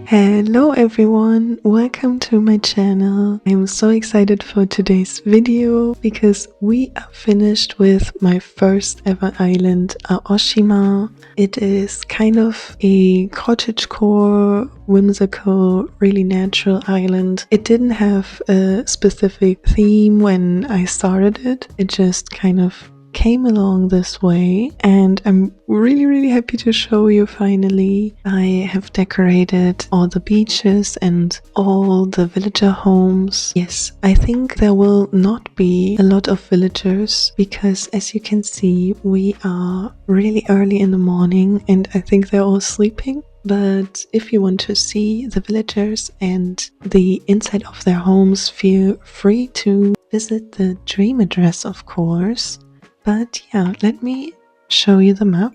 Hello everyone, welcome to my channel. I'm so excited for today's video because we are finished with my first ever island, Aoshima. It is kind of a cottagecore, whimsical, really natural island. It didn't have a specific theme when I started it. It just kind of came along this way, and I'm really happy to show you finally. I have decorated all the beaches and all the villager homes. Yes, I think there will not be a lot of villagers because, as you can see, we are really early in the morning and I think they're all sleeping. But if you want to see the villagers and the inside of their homes, feel free to visit the dream address, of course. But yeah, let me show you the map.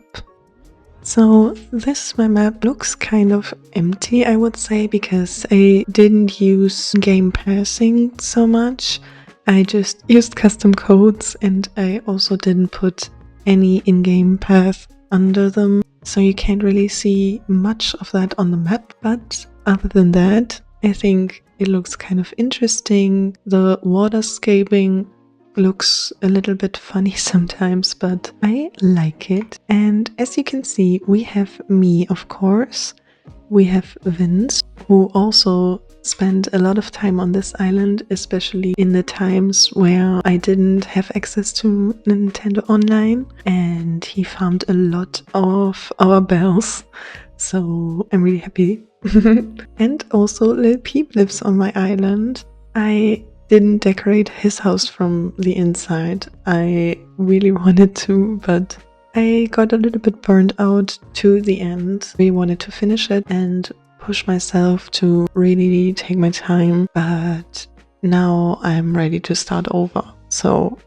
So this my map looks kind of empty, I would say, because I didn't use game passing so much. I just used custom codes and I also didn't put any in-game path under them. So you can't really see much of that on the map. But other than that, I think it looks kind of interesting. The waterscaping looks a little bit funny sometimes, but I like it. And as you can see, we have me, of course. We have Vince, who also spent a lot of time on this island, especially in the times where I didn't have access to Nintendo Online, and he farmed a lot of our bells. So I'm really happy. And also Lil Peep lives on my island. I didn't decorate his house from the inside. I really wanted to, but I got a little bit burned out to the end. We wanted to finish it and push myself to really take my time, but now I'm ready to start over. So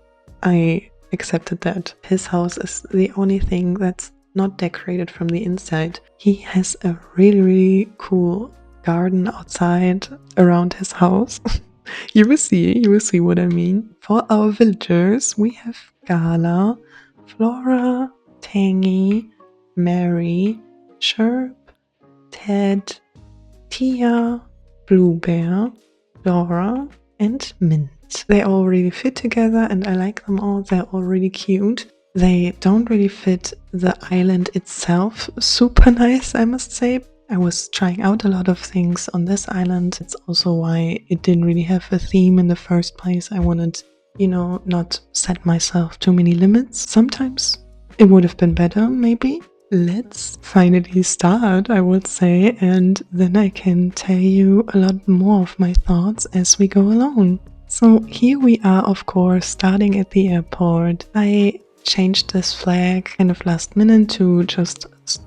I accepted that his house is the only thing that's not decorated from the inside. He has a really cool garden outside around his house. You will see what I mean. For our villagers, we have Gala, Flora, Tangy, Mary, Chirp, Ted, Tia, Bluebear, Dora, and Mint. They all really fit together and I like them all. They're all really cute. They don't really fit the island itself super nice, I must say. I was trying out a lot of things on this island. It's also why it didn't really have a theme in the first place. I wanted, not set myself too many limits. Sometimes it would have been better, maybe. Let's finally start, I would say, and then I can tell you a lot more of my thoughts as we go along. So here we are, of course, starting at the airport. I changed this flag kind of last minute to just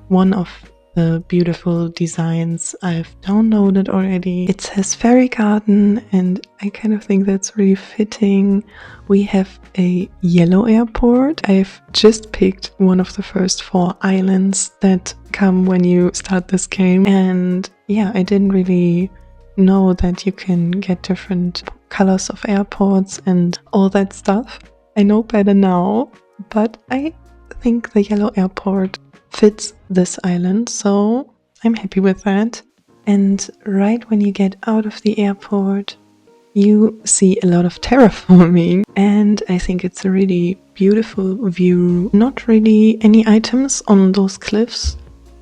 one of the beautiful designs I've downloaded already. It says Fairy Garden and I kind of think that's really fitting. We have a yellow airport. I've just picked one of the first 4 islands that come when you start this game, and yeah, I didn't really know that you can get different colors of airports and all that stuff. I know better now, but I think the yellow airport fits this island, so I'm happy with that. And right when you get out of the airport, you see a lot of terraforming, and I think it's a really beautiful view. Not really any items on those cliffs.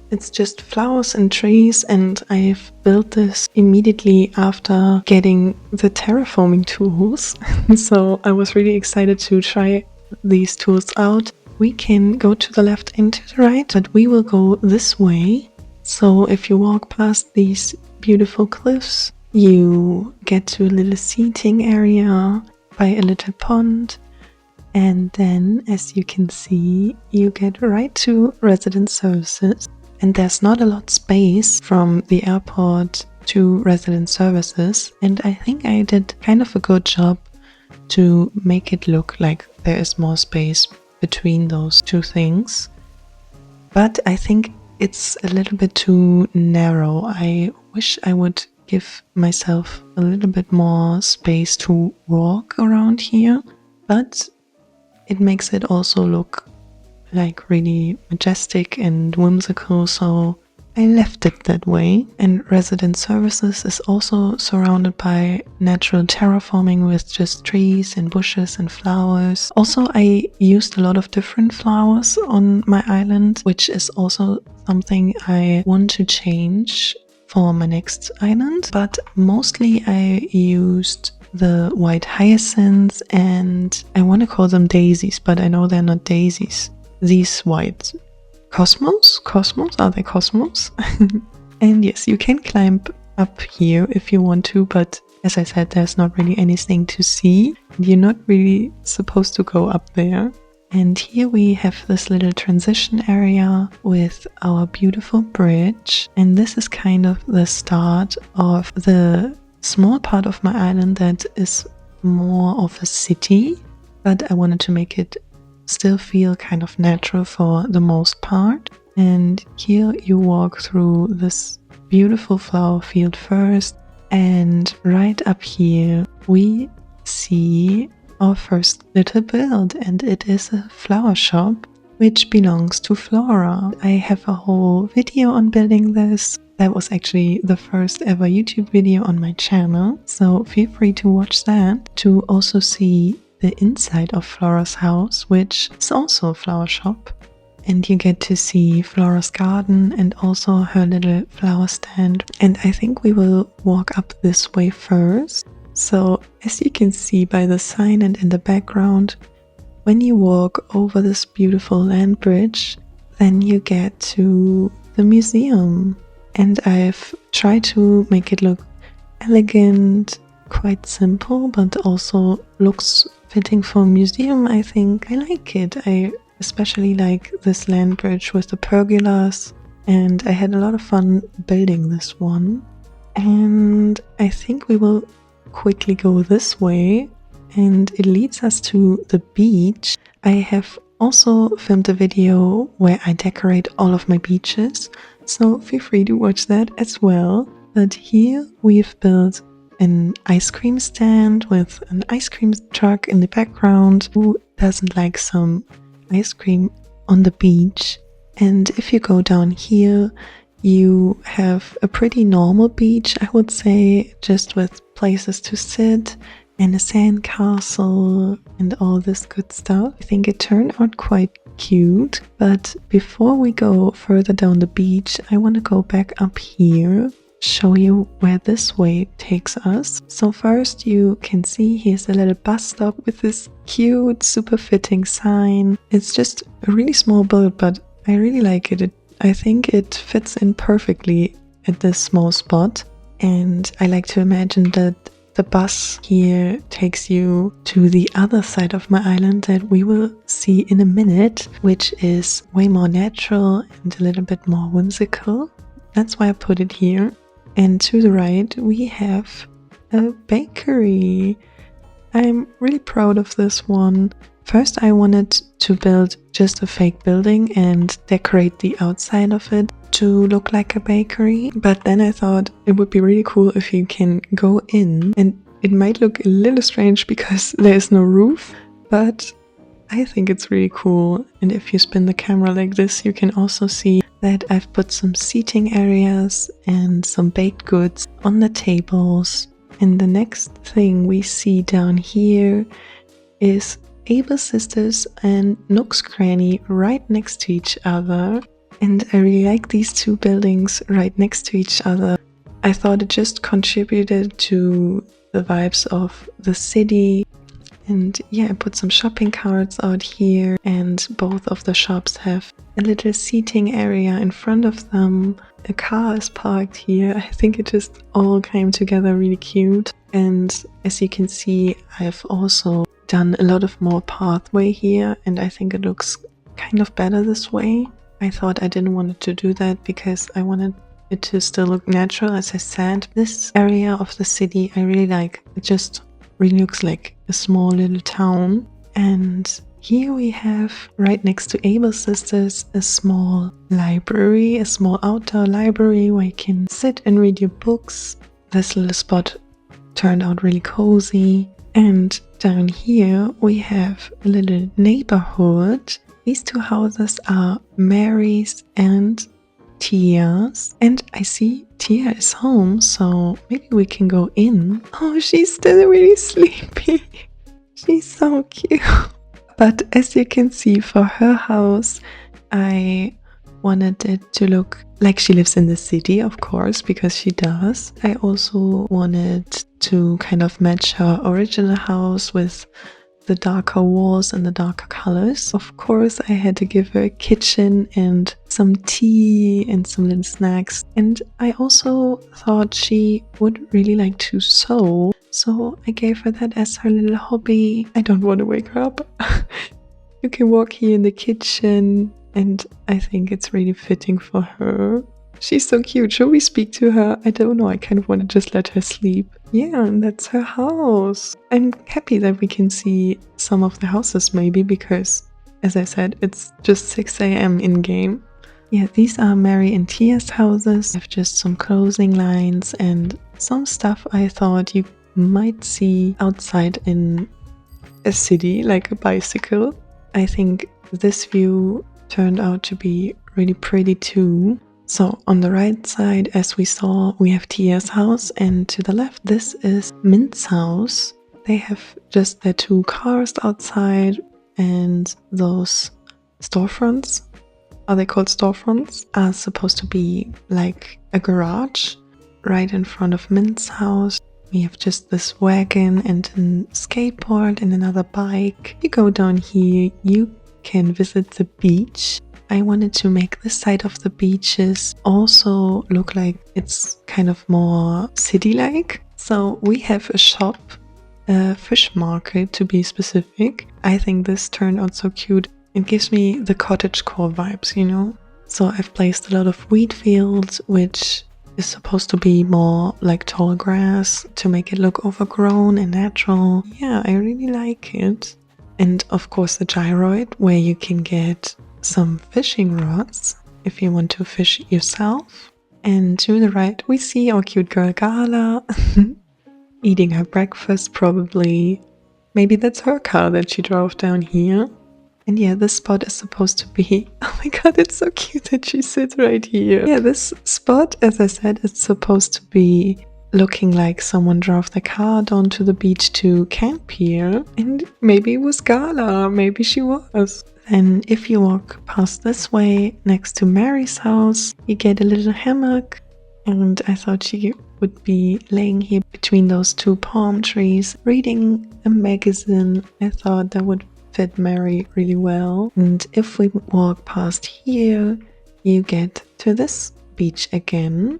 It's just flowers and trees, and I've built this immediately after getting the terraforming tools. So I was really excited to try these tools out. We can go to the left and to the right, but we will go this way. So if you walk past these beautiful cliffs, you get to a little seating area by a little pond. And then, as you can see, you get right to resident services. And there's not a lot of space from the airport to resident services. And I think I did kind of a good job to make it look like there is more space between those two things. But I think it's a little bit too narrow. I wish I would give myself a little bit more space to walk around here, but it makes it also look like really majestic and whimsical, so I left it that way. And resident services is also surrounded by natural terraforming with just trees and bushes and flowers. Also, I used a lot of different flowers on my island, which is also something I want to change for my next island. But mostly I used the white hyacinths, and I want to call them daisies, but I know they're not daisies. These white cosmos? Are they cosmos? And yes, you can climb up here if you want to, but as I said, there's not really anything to see. You're not really supposed to go up there. And here we have this little transition area with our beautiful bridge. And this is kind of the start of the small part of my island that is more of a city, but I wanted to make it still feel kind of natural for the most part. And here you walk through this beautiful flower field first, and right up here we see our first little build, and it is a flower shop which belongs to Flora. I have a whole video on building this. That was actually the first ever YouTube video on my channel, so feel free to watch that to also see the inside of Flora's house, which is also a flower shop. And you get to see Flora's garden and also her little flower stand. And I think we will walk up this way first. So as you can see by the sign and in the background, when you walk over this beautiful land bridge, then you get to the museum. And I've tried to make it look elegant, quite simple, but also looks fitting for a museum, I think. I like it. I especially like this land bridge with the pergolas, and I had a lot of fun building this one. And I think we will quickly go this way, and it leads us to the beach. I have also filmed a video where I decorate all of my beaches, so feel free to watch that as well. But here we've built an ice cream stand with an ice cream truck in the background. Who doesn't like some ice cream on the beach? And if you go down here, you have a pretty normal beach, I would say, just with places to sit and a sand castle and all this good stuff. I think it turned out quite cute. But before we go further down the beach, I want to go back up here, show you where this way takes us. So first you can see here's a little bus stop with this cute, super fitting sign. It's just a really small build, but I really like it. I think it fits in perfectly at this small spot. And I like to imagine that the bus here takes you to the other side of my island that we will see in a minute, which is way more natural and a little bit more whimsical. That's why I put it here. And to the right we have a bakery. I'm really proud of this one. First I wanted to build just a fake building and decorate the outside of it to look like a bakery, but then I thought it would be really cool if you can go in, and it might look a little strange because there's no roof, but I think it's really cool. And if you spin the camera like this, you can also see that I've put some seating areas and some baked goods on the tables. And the next thing we see down here is Able Sisters and Nook's Cranny right next to each other. And I really like these two buildings right next to each other. I thought it just contributed to the vibes of the city. And yeah, I put some shopping carts out here, and both of the shops have a little seating area in front of them. A car is parked here. I think it just all came together really cute. And as you can see, I've also done a lot of more pathway here, and I think it looks kind of better this way. I thought I didn't want to do that because I wanted it to still look natural. As I said, this area of the city I really like. It just really looks like a small little town. And here we have, right next to Able Sisters, a small library, a small outdoor library where you can sit and read your books. This little spot turned out really cozy. And down here we have a little neighborhood. These two houses are Mary's and Tia's, and I see Tia is home, so maybe we can go in. Oh, she's still really sleepy. She's so cute. But as you can see, for her house, I wanted it to look like she lives in the city, of course, because she does. I also wanted to kind of match her original house with the darker walls and the darker colors. Of course, I had to give her a kitchen and some tea and some little snacks. And I also thought she would really like to sew, so I gave her that as her little hobby. I don't want to wake her up. You can walk here in the kitchen, and I think it's really fitting for her. She's so cute. Should we speak to her? I don't know. I kind of want to just let her sleep. Yeah, and that's her house. I'm happy that we can see some of the houses maybe because, as I said, it's just 6 a.m. in game. Yeah, these are Mary and Tia's houses. I have just some clothing lines and some stuff I thought you might see outside in a city, like a bicycle. I think this view turned out to be really pretty too. So on the right side, as we saw, we have Tia's house, and to the left, this is Mint's house. They have just their 2 cars outside, and those storefronts, are they called storefronts? Are supposed to be like a garage right in front of Mint's house. We have just this wagon and a skateboard and another bike. You go down here, you can visit the beach. I wanted to make this side of the beaches also look like it's kind of more city-like. So we have a shop, a fish market to be specific. I think this turned out so cute. It gives me the cottagecore vibes, you know? So I've placed a lot of wheat fields, which is supposed to be more like tall grass to make it look overgrown and natural. Yeah, I really like it. And of course the gyroid, where you can get some fishing rods if you want to fish yourself. And to the right we see our cute girl Gala eating her breakfast probably. Maybe that's her car that she drove down here. And yeah, this spot is supposed to be, oh my god, it's so cute that she sits right here. Yeah, this spot, as I said, is supposed to be looking like someone drove the car down to the beach to camp here. And maybe it was Gala, maybe she was. Then if you walk past this way, next to Mary's house, you get a little hammock. And I thought she would be laying here between those 2 palm trees, reading a magazine. I thought that would fit Mary really well. And if we walk past here, you get to this beach again.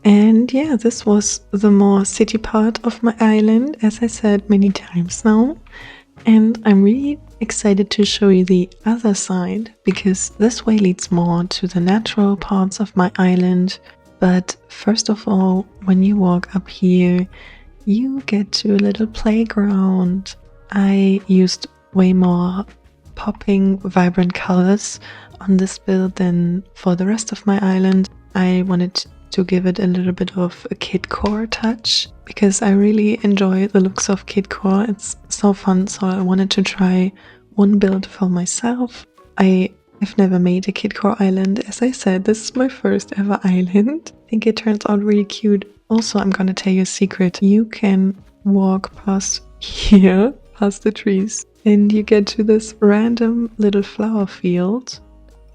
And yeah, this was the more city part of my island, as I said many times now. And I'm really excited to show you the other side, because this way leads more to the natural parts of my island. But first of all, when you walk up here, you get to a little playground. I used way more popping, vibrant colors on this build than for the rest of my island. I wanted to give it a little bit of a kidcore touch because I really enjoy the looks of kidcore. It's so fun, so I wanted to try one build for myself. I've never made a kidcore island. As I said, this is my first ever island. I think it turns out really cute. Also, I'm gonna tell you a secret. You can walk past here, past the trees, and you get to this random little flower field.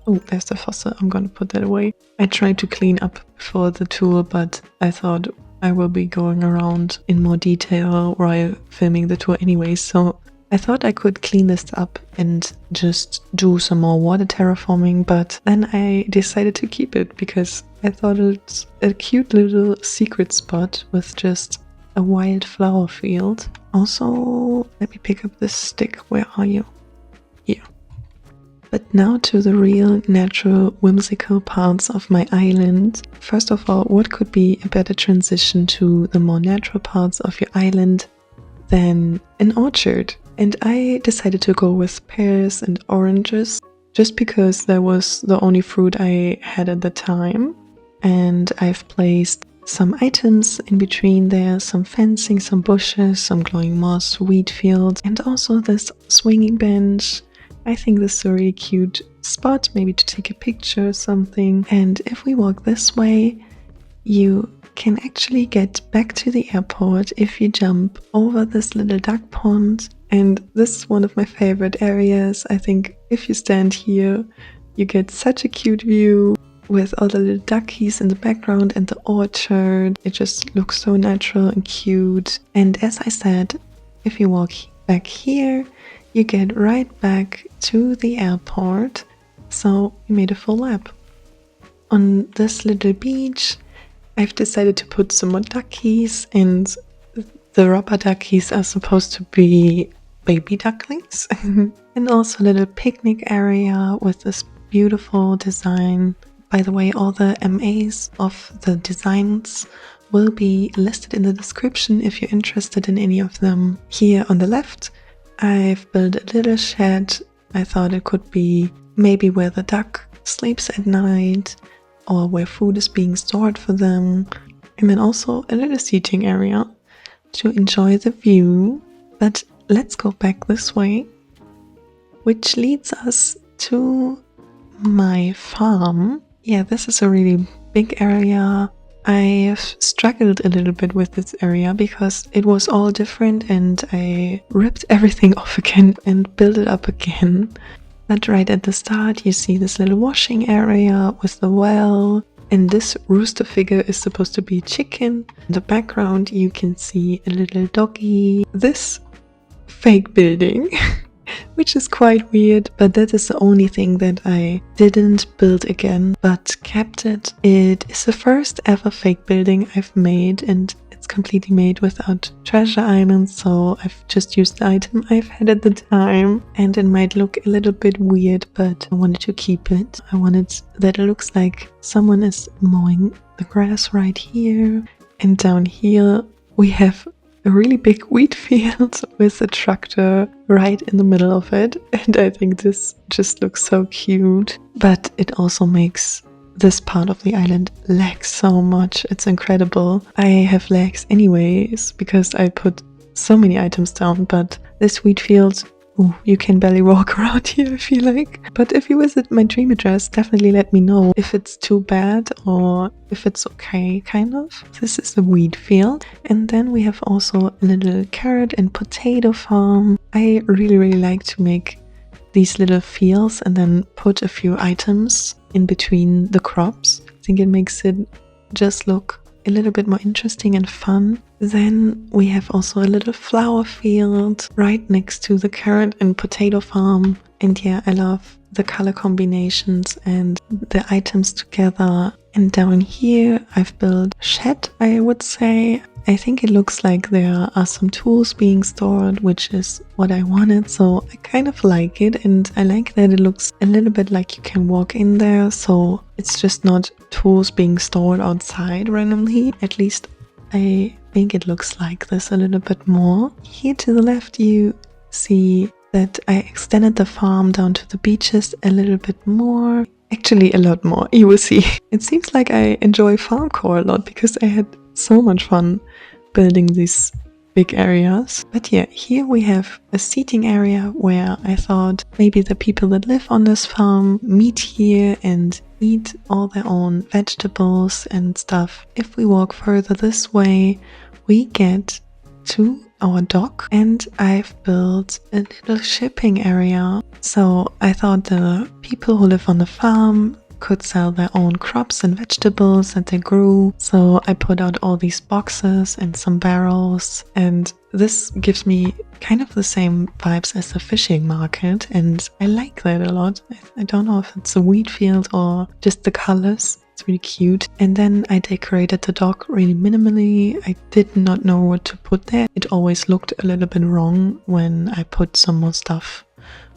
Oh, there's the fossil. I'm gonna put that away. I tried to clean up before the tour, but I thought I will be going around in more detail while filming the tour anyway, so I thought I could clean this up and just do some more water terraforming, but then I decided to keep it because I thought it's a cute little secret spot with just a wild flower field. Also, let me pick up this stick. Where are you? Here. But now to the real, natural, whimsical parts of my island. First of all, what could be a better transition to the more natural parts of your island than an orchard? And I decided to go with pears and oranges just because that was the only fruit I had at the time. And I've placed some items in between there, some fencing, some bushes, some glowing moss, wheat fields, and also this swinging bench. I think this is a really cute spot, maybe to take a picture or something. And if we walk this way, you can actually get back to the airport if you jump over this little duck pond. And this is one of my favorite areas. I think if you stand here, you get such a cute view with all the little duckies in the background and the orchard. It just looks so natural and cute. And as I said, if you walk back here, you get right back to the airport. So we made a full lap. On this little beach, I've decided to put some more duckies, and the rubber duckies are supposed to be baby ducklings. And also a little picnic area with this beautiful design. By the way, all the MAs of the designs will be listed in the description if you're interested in any of them. Here on the left, I've built a little shed. I thought it could be maybe where the duck sleeps at night or where food is being stored for them. And then also a little seating area to enjoy the view. But let's go back this way, which leads us to my farm. Yeah, this is a really big area. I've struggled a little bit with this area because it was all different and I ripped everything off again and built it up again. But right at the start you see this little washing area with the well, and this rooster figure is supposed to be a chicken. In the background you can see a little doggy. This fake building which is quite weird, but that is the only thing that I didn't build again but kept it. It is the first ever fake building I've made, and it's completely made without treasure islands, so I've just used the item I've had at the time. And it might look a little bit weird, but I wanted to keep it. I wanted that it looks like someone is mowing the grass right here, and down here we have a really big wheat field with a tractor right in the middle of it, and I think this just looks so cute. But it also makes this part of the island lag so much. It's incredible. I have lags anyways because I put so many items down, but this wheat field, ooh, you can barely walk around here, I feel like. But if you visit my dream address, definitely let me know if it's too bad or if it's okay, kind of. This is the wheat field. And then we have also a little carrot and potato farm. I really like to make these little fields and then put a few items in between the crops. I think it makes it just look a little bit more interesting and fun. Then we have also a little flower field right next to the carrot and potato farm. And yeah, I love the color combinations and the items together. And down here I've built a shed, I would say. I think it looks like there are some tools being stored, which is what I wanted, so I kind of like it, and I like that it looks a little bit like you can walk in there, so it's just not tools being stored outside randomly. At least I think it looks like this a little bit more. Here to the left you see that I extended the farm down to the beaches a little bit more. Actually a lot more, you will see. It seems like I enjoy farmcore a lot because I had so much fun building these big areas. But yeah, here we have a seating area where I thought maybe the people that live on this farm meet here and eat all their own vegetables and stuff. If we walk further this way, we get to our dock, and I've built a little shipping area. So I thought the people who live on the farm could sell their own crops and vegetables that they grew. So I put out all these boxes and some barrels, and this gives me kind of the same vibes as the fishing market, and I like that a lot. I don't know if it's a wheat field or just the colors. It's really cute. And then I decorated the dock really minimally. I did not know what to put there. It always looked a little bit wrong when I put some more stuff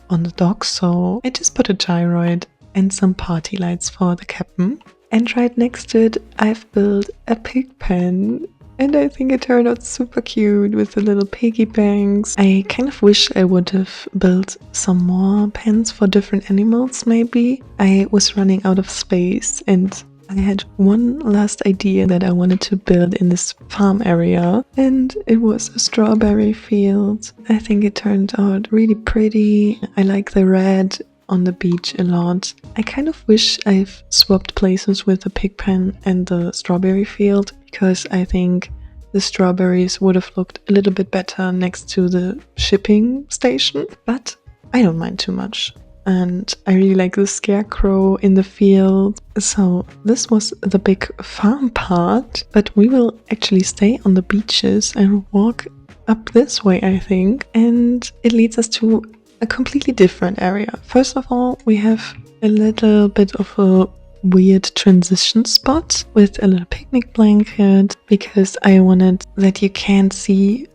on the dock, so I just put a gyroid and some party lights for the captain. And right next to it I've built a pig pen, and I think it turned out super cute with the little piggy banks. I kind of wish I would have built some more pens for different animals maybe. I was running out of space and I had one last idea that I wanted to build in this farm area, and it was a strawberry field. I think it turned out really pretty. I like the red on the beach a lot. I kind of wish I've swapped places with the pig pen and the strawberry field, because I think the strawberries would have looked a little bit better next to the shipping station, but I don't mind too much. And I really like the scarecrow in the field. So this was the big farm part, but we will actually stay on the beaches and walk up this way, I think. And it leads us to a completely different area. First of all, we have a little bit of a weird transition spot with a little picnic blanket, because I wanted that you can't see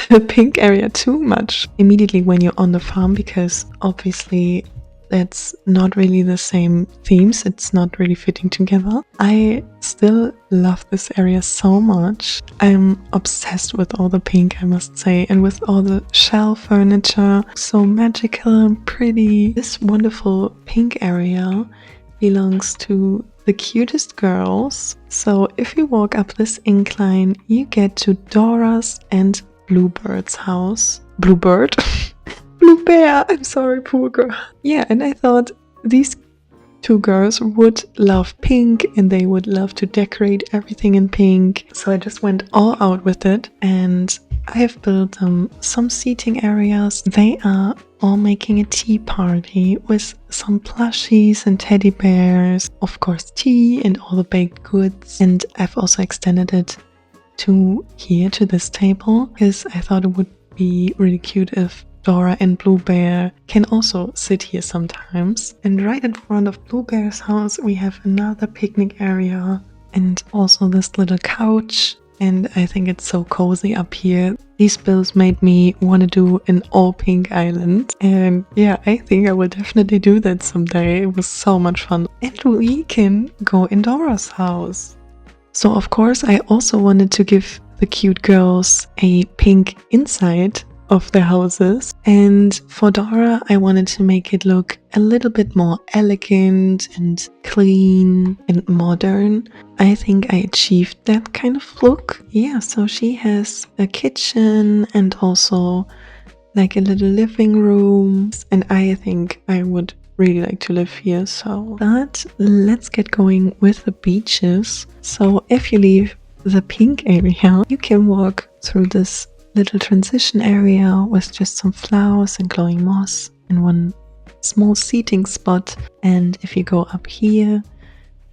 the pink area too much immediately when you're on the farm, because obviously that's not really the same themes, it's not really fitting together. I still love this area so much. I'm obsessed with all the pink, I must say, and with all the shell furniture, so magical and pretty. This wonderful pink area belongs to the cutest girls. So if you walk up this incline, you get to Dora's and Bluebird's house. Bluebird? Blue bear, I'm sorry, poor girl. Yeah, and I thought these two girls would love pink and they would love to decorate everything in pink. So I just went all out with it, and I have built them some seating areas. They are all making a tea party with some plushies and teddy bears, of course tea and all the baked goods. And I've also extended it to here, to this table, because I thought it would be really cute if Dora and Blue Bear can also sit here sometimes. And right in front of Blue Bear's house we have another picnic area and also this little couch, and I think it's so cozy up here. These builds made me want to do an all pink island, and yeah, I think I will definitely do that someday. It was so much fun. And we can go in Dora's house. So of course I also wanted to give the cute girls a pink inside of their houses, and for Dora I wanted to make it look a little bit more elegant and clean and modern. I think I achieved that kind of look. Yeah, so she has a kitchen and also like a little living room, and I think I would really like to live here. So, but let's get going with the beaches. So if you leave the pink area, you can walk through this little transition area with just some flowers and glowing moss and one small seating spot. And if you go up here,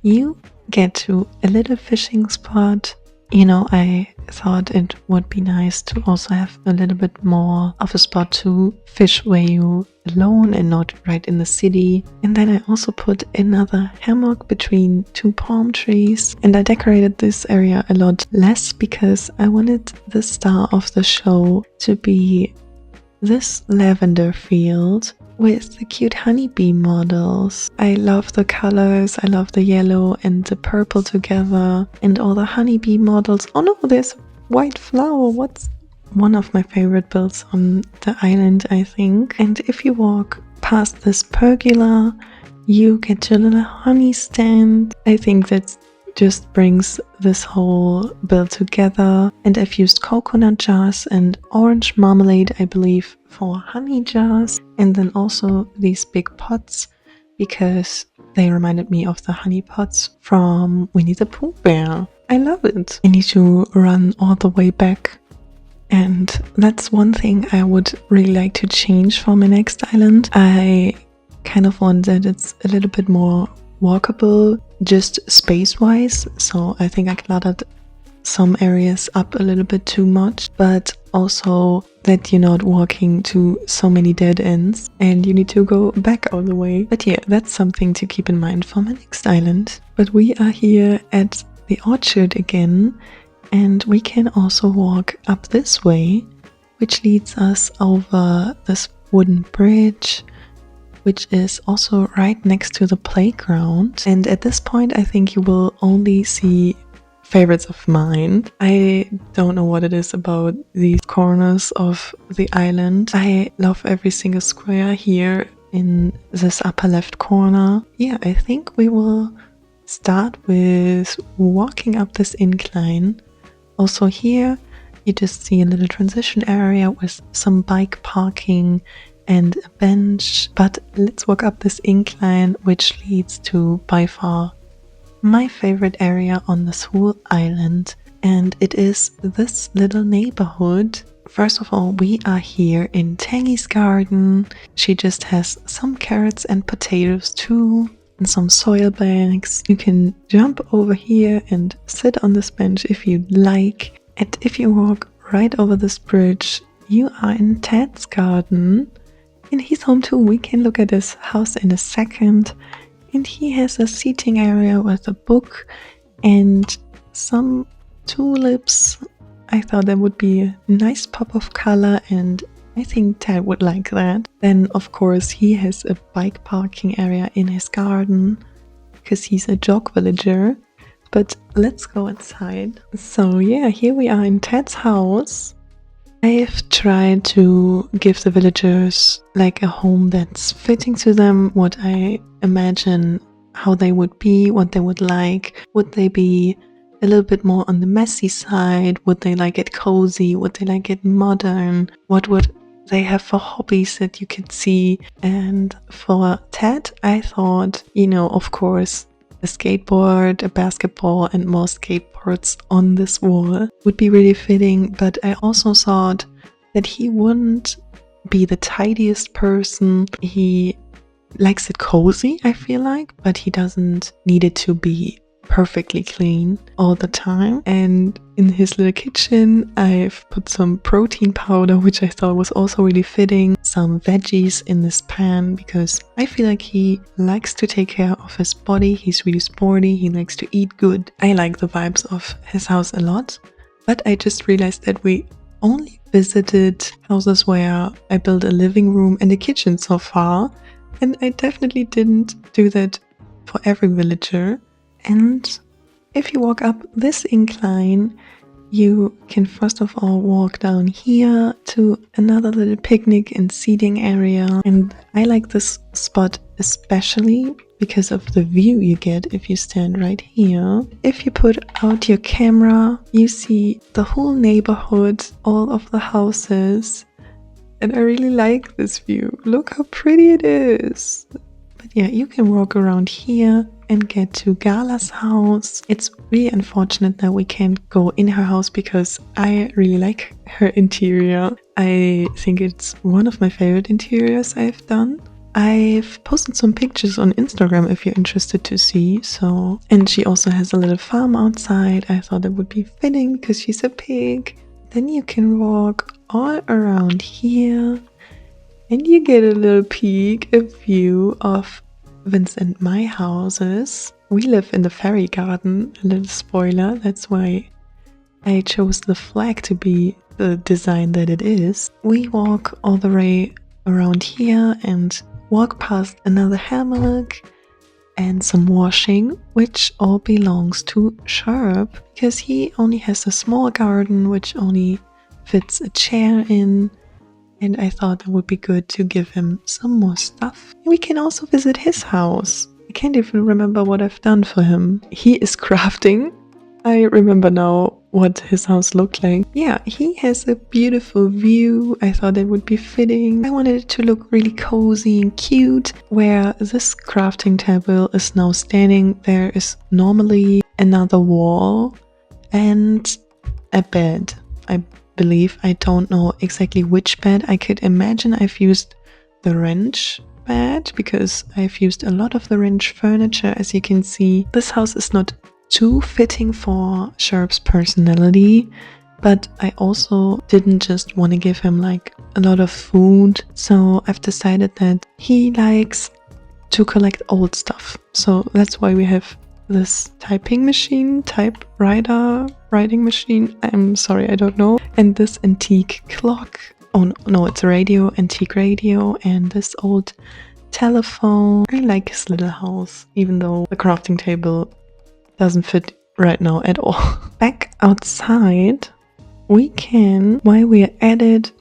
you get to a little fishing spot. You know, I thought it would be nice to also have a little bit more of a spot to fish where you alone and not right in the city. And then I also put another hammock between two palm trees, and I decorated this area a lot less because I wanted the star of the show to be this lavender field with the cute honeybee models. I love the colors, I love the yellow and the purple together, and all the honeybee models. Oh no, there's a white flower. What's one of my favorite builds on the island, I think. And if you walk past this pergola, you get to a little honey stand. I think that just brings this whole build together. And I've used coconut jars and orange marmalade, I believe, for honey jars, and then also these big pots because they reminded me of the honey pots from Winnie the Pooh Bear. I love it. I need to run all the way back, and that's one thing I would really like to change for my next island. I kind of want that it's a little bit more walkable, just space-wise, so I think I cluttered some areas up a little bit too much, but also that you're not walking to so many dead ends and you need to go back all the way. But yeah, that's something to keep in mind for my next island. But we are here at the orchard again, and we can also walk up this way, which leads us over this wooden bridge, which is also right next to the playground. And at this point I think you will only see favorites of mine. I don't know what it is about these corners of the island. I love every single square here in this upper left corner. Yeah, I think we will start with walking up this incline. Also here you just see a little transition area with some bike parking and a bench, but let's walk up this incline, which leads to by far my favorite area on this whole island, and it is this little neighborhood. First of all, we are here in Tangy's garden. She just has some carrots and potatoes too, and some soil bags. You can jump over here and sit on this bench if you'd like. And if you walk right over this bridge, you are in Ted's garden. And he's home too. We can look at his house in a second. And he has a seating area with a book and some tulips. I thought that would be a nice pop of color, and I think Ted would like that. Then of course he has a bike parking area in his garden because he's a jog villager. But let's go inside. So yeah, here we are in Ted's house. I've tried to give the villagers like a home that's fitting to them, what I imagine how they would be, what they would like. Would they be a little bit more on the messy side? Would they like it cozy? Would they like it modern? What would they have for hobbies that you could see? And for Ted, I thought, of course, a skateboard, a basketball, and more skateboards on this wall would be really fitting. But I also thought that he wouldn't be the tidiest person. He likes it cozy, I feel like, but he doesn't need it to be perfectly clean all the time. And in his little kitchen, I've put some protein powder, which I thought was also really fitting, some veggies in this pan, because I feel like he likes to take care of his body. He's really sporty, he likes to eat good. I like the vibes of his house a lot, but I just realized that we only visited houses where I built a living room and a kitchen so far, and I definitely didn't do that for every villager. And if you walk up this incline, you can first of all walk down here to another little picnic and seating area. And I like this spot especially because of the view you get if you stand right here. If you put out your camera, you see the whole neighborhood, all of the houses. And I really like this view. Look how pretty it is. But yeah, you can walk around here and get to Gala's house. It's really unfortunate that we can't go in her house because I really like her interior. I think it's one of my favorite interiors I've done. I've posted some pictures on Instagram if you're interested to see. And she also has a little farm outside. I thought it would be fitting because she's a pig. Then you can walk all around here and you get a little peek, a view of Vince and my houses. We live in the fairy garden, a little spoiler. That's why I chose the flag to be the design that it is. We walk all the way around here and walk past another hammock and some washing, which all belongs to Sharp because he only has a small garden which only fits a chair in. And I thought that would be good to give him some more stuff. We can also visit his house. I can't even remember what I've done for him. He is crafting. I remember now what his house looked like. Yeah, he has a beautiful view. I thought it would be fitting. I wanted it to look really cozy and cute. Where this crafting table is now standing, there is normally another wall and a bed. I believe. I don't know exactly which bed. I could imagine I've used the wrench bed because I've used a lot of the wrench furniture. As you can see, this house is not too fitting for Sharp's personality, but I also didn't just want to give him like a lot of food. So I've decided that he likes to collect old stuff. So that's why we have this typing machine, writing machine, I'm sorry, I don't know, and this antique clock. Oh no, it's a radio, antique radio, and this old telephone. I like his little house, even though the crafting table doesn't fit right now at all. Back outside, we can, while we are at it,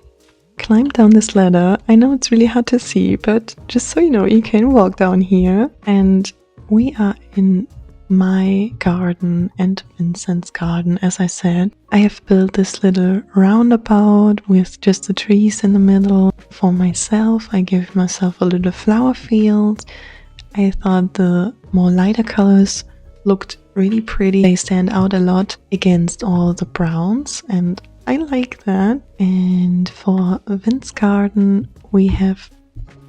climb down this ladder. I know it's really hard to see, but just so you know, you can walk down here, and we are in my garden and Vincent's garden. As I said, I have built this little roundabout with just the trees in the middle. For myself, I gave myself a little flower field. I thought the more lighter colors looked really pretty. They stand out a lot against all the browns, and I like that. And for Vince's garden, we have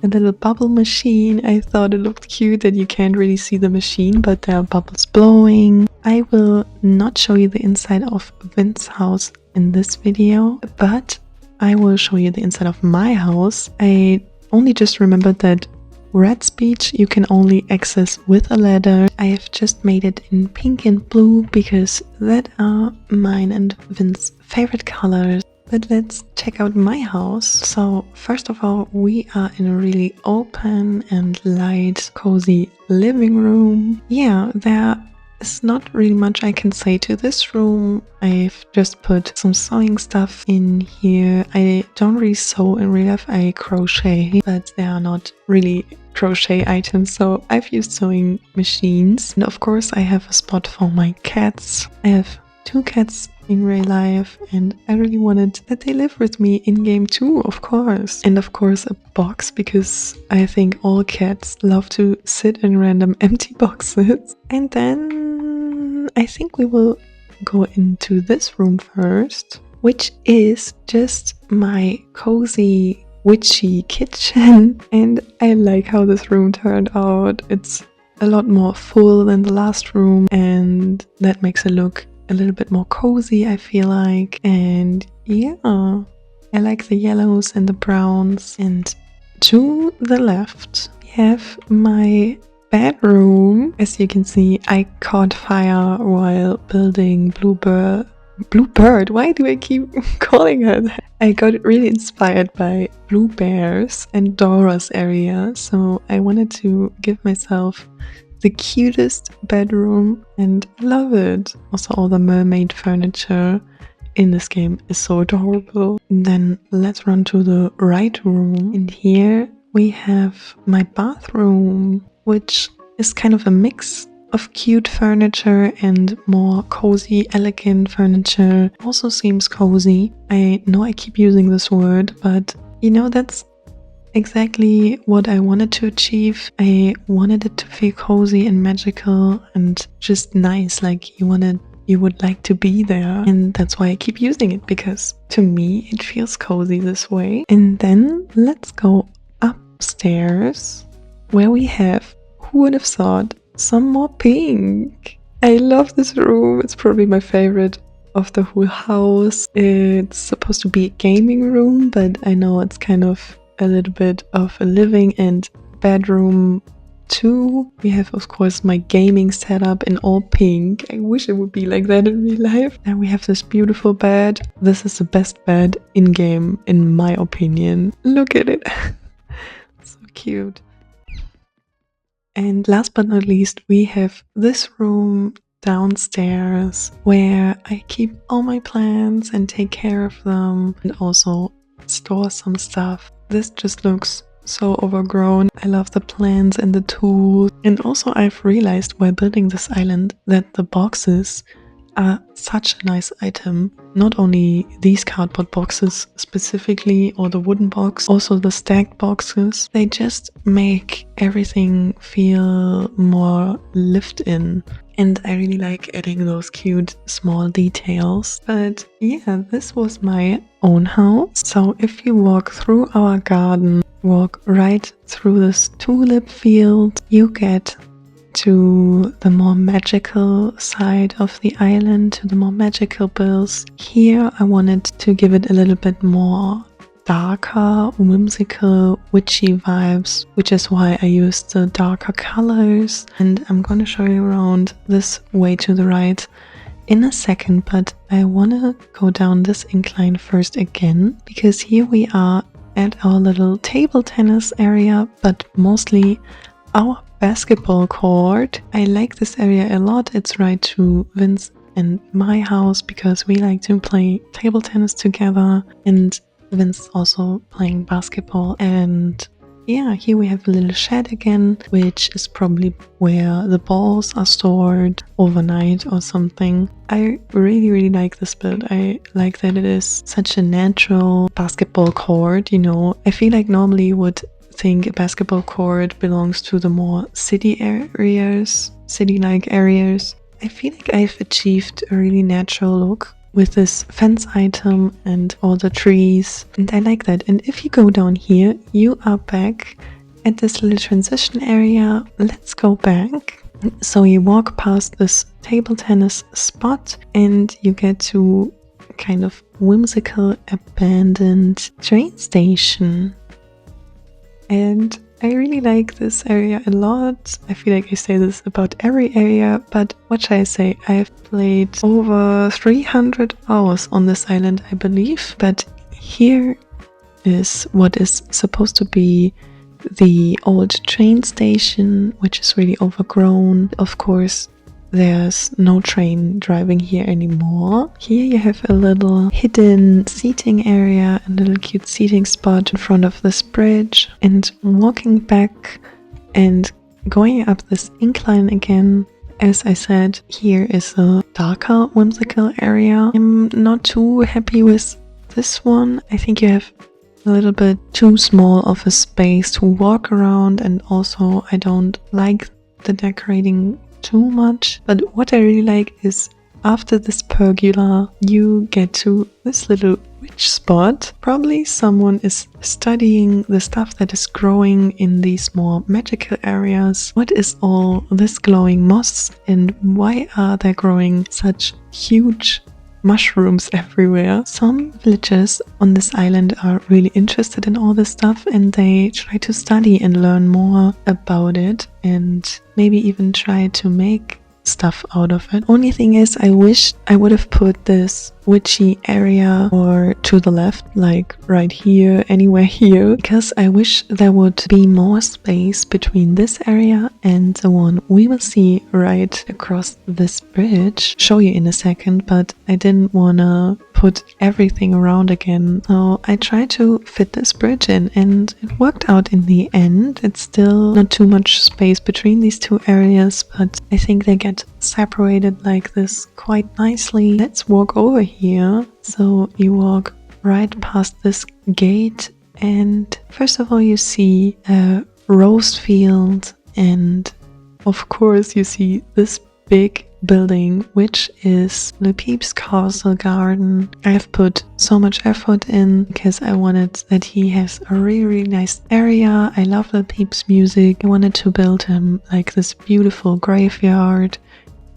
a little bubble machine. I thought it looked cute that you can't really see the machine, but there are bubbles blowing. I will not show you the inside of Vince's house in this video, but I will show you the inside of my house. I only just remembered that Red Speech you can only access with a ladder. I have just made it in pink and blue because that are mine and Vince's favorite colors. But let's check out my house. So first of all, we are in a really open and light, cozy living room. Yeah, there is not really much I can say to this room. I've just put some sewing stuff in here. I don't really sew in real life, I crochet, but they are not really crochet items, so I've used sewing machines. And of course I have a spot for my cats. I have 2 cats in real life, and I really wanted that they live with me in game too, of course. And of course a box, because I think all cats love to sit in random empty boxes. And then I think we will go into this room first, which is just my cozy witchy kitchen. And I like how this room turned out. It's a lot more full than the last room, and that makes it look a little bit more cozy, I feel like. And yeah, I like the yellows and the browns. And to the left we have my bedroom. As you can see, I caught fire while building Bluebird. Why do I keep calling her that? I got really inspired by Blue Bears and Dora's area, so I wanted to give myself the cutest bedroom, and I love it. Also, all the mermaid furniture in this game is so adorable. And then let's run to the right room. And here we have my bathroom, which is kind of a mix of cute furniture and more cozy, elegant furniture. Also seems cozy. I know I keep using this word, but you know, that's exactly what I wanted to achieve. I wanted it to feel cozy and magical and just nice, like you would like to be there. And that's why I keep using it, because to me it feels cozy this way. And then let's go upstairs, where we have, who would have thought, some more pink. I love this room. It's probably my favorite of the whole house. It's supposed to be a gaming room, but I know it's kind of a little bit of a living and bedroom too. We have, of course, my gaming setup in all pink. I wish it would be like that in real life. And we have this beautiful bed. This is the best bed in game, in my opinion. Look at it. So cute. And last but not least, we have this room downstairs where I keep all my plants and take care of them, and also store some stuff. This just looks so overgrown. I love the plants and the tools. And also I've realized while building this island that the boxes are such a nice item. Not only these cardboard boxes specifically, or the wooden box, also the stacked boxes. They just make everything feel more lived in. And I really like adding those cute small details. But yeah, this was my own house. So if you walk through our garden, walk right through this tulip field, you get to the more magical side of the island, to the more magical bills. Here I wanted to give it a little bit more darker, whimsical, witchy vibes, which is why I used the darker colors. And I'm gonna show you around this way to the right in a second, but I wanna go down this incline first again, because here we are at our little table tennis area, but mostly our basketball court. I like this area a lot. It's right to Vince and my house because we like to play table tennis together, and Vince also playing basketball. And yeah, here we have a little shed again, which is probably where the balls are stored overnight or something. I really like this build. I like that it is such a natural basketball court, you know. I feel like normally you would think a basketball court belongs to the more city-like areas. I feel like I've achieved a really natural look with this fence item and all the trees, and I like that. And if you go down here, you are back at this little transition area. Let's go back. So you walk past this table tennis spot and you get to a kind of whimsical abandoned train station. And I really like this area a lot. I feel like I say this about every area, but what should I say? I've played over 300 hours on this island, I believe. But here is what is supposed to be the old train station, which is really overgrown. Of course, there's no train driving here anymore. Here you have a little hidden seating area, a little cute seating spot in front of this bridge. And walking back and going up this incline again, as I said, here is a darker whimsical area. I'm not too happy with this one. I think you have a little bit too small of a space to walk around, and also I don't like the decorating too much. But what I really like is after this pergola you get to this little witch spot. Probably someone is studying the stuff that is growing in these more magical areas. What is all this glowing moss, and why are there growing such huge mushrooms everywhere? Some villagers on this island are really interested in all this stuff, and they try to study and learn more about it, and maybe even try to make stuff out of it. Only thing is, I wish I would have put this witchy area or to the left, like right here, anywhere here, because I wish there would be more space between this area and the one we will see right across this bridge. Show you in a second, but I didn't wanna put everything around again, so I tried to fit this bridge in, and it worked out in the end. It's still not too much space between these two areas, but I think they get separated like this quite nicely. Let's walk over here. So you walk right past this gate, and first of all you see a rose field, and of course you see this big building, which is Le Peep's castle garden. I've put so much effort in because I wanted that he has a really nice area. I love Le Peep's music. I wanted to build him like this beautiful graveyard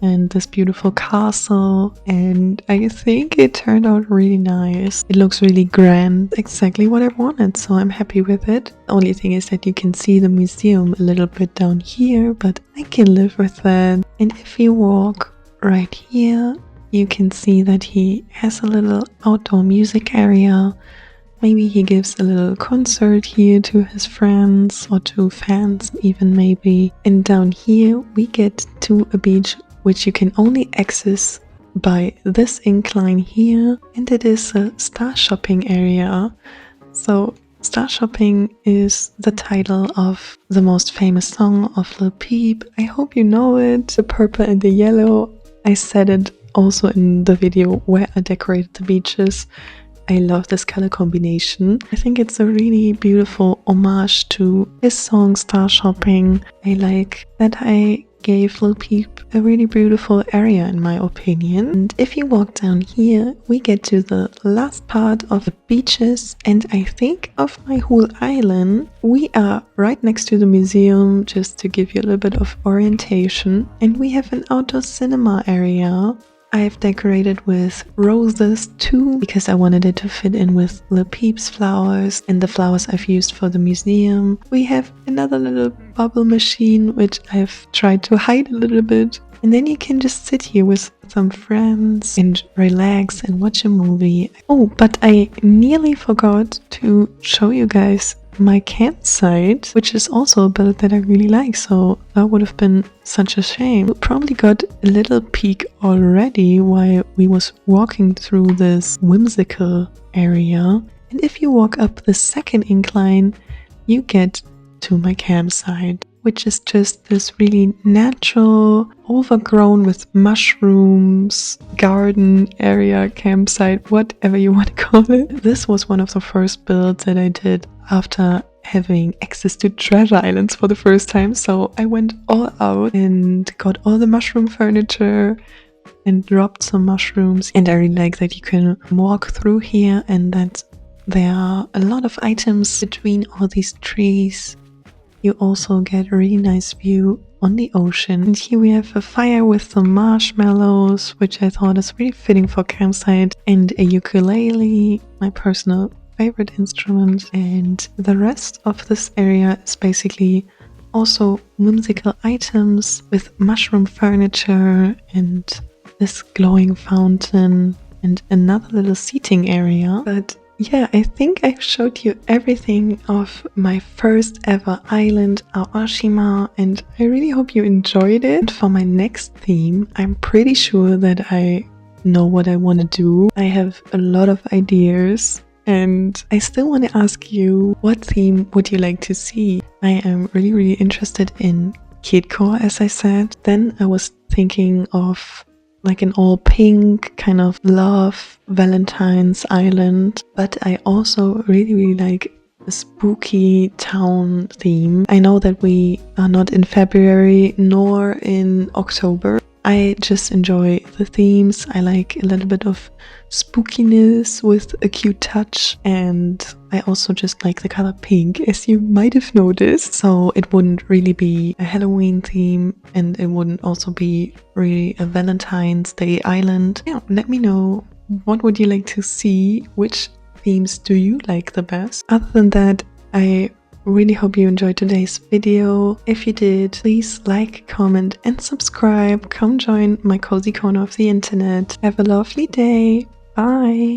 and this beautiful castle, and I think it turned out really nice. It looks really grand, exactly what I wanted, so I'm happy with it. The only thing is that you can see the museum a little bit down here, but I can live with that. And if you walk right here, you can see that he has a little outdoor music area. Maybe he gives a little concert here to his friends or to fans even maybe. And down here we get to a beach which you can only access by this incline here, and it is a star shopping area. So star shopping is the title of the most famous song of Le Peep. I hope you know it, the purple and the yellow. I said it also in the video where I decorated the beaches. I love this color combination. I think it's a really beautiful homage to his song Star Shopping. I like that I gave Le Peep a really beautiful area in my opinion. And if you walk down here, we get to the last part of the beaches, and I think of my whole island. We are right next to the museum, just to give you a little bit of orientation, and we have an outdoor cinema area. I've decorated with roses too, because I wanted it to fit in with Le Peep's flowers and the flowers I've used for the museum. We have another little bubble machine, which I've tried to hide a little bit. And then you can just sit here with some friends and relax and watch a movie. Oh, but I nearly forgot to show you guys my campsite, which is also a build that I really like, so that would have been such a shame. You probably got a little peek already while we was walking through this whimsical area. And if you walk up the second incline, you get to my campsite, which is just this really natural, overgrown with mushrooms, garden area, campsite, whatever you want to call it. This was one of the first builds that I did after having access to treasure islands for the first time. So I went all out and got all the mushroom furniture and dropped some mushrooms. And I really like that you can walk through here and that there are a lot of items between all these trees. You also get a really nice view on the ocean. And here we have a fire with some marshmallows, which I thought is really fitting for campsite, and a ukulele, my personal favorite instrument. And the rest of this area is basically also whimsical items with mushroom furniture and this glowing fountain and another little seating area. But yeah, I think I've showed you everything of my first ever island, Aoshima, and I really hope you enjoyed it. For my next theme, I'm pretty sure that I know what I want to do. I have a lot of ideas and I still want to ask you, what theme would you like to see? I am really interested in kidcore, as I said. Then I was thinking of like an all pink kind of love Valentine's island, but I also really like a spooky town theme. I know that we are not in February nor in October. I just enjoy the themes. I like a little bit of spookiness with a cute touch, and I also just like the color pink, as you might have noticed. So it wouldn't really be a Halloween theme, and it wouldn't also be really a Valentine's Day island. Yeah, let me know, what would you like to see? Which themes do you like the best? Other than that, I really hope you enjoyed today's video. If you did, please like, comment and subscribe. Come join my cozy corner of the internet. Have a lovely day. Bye.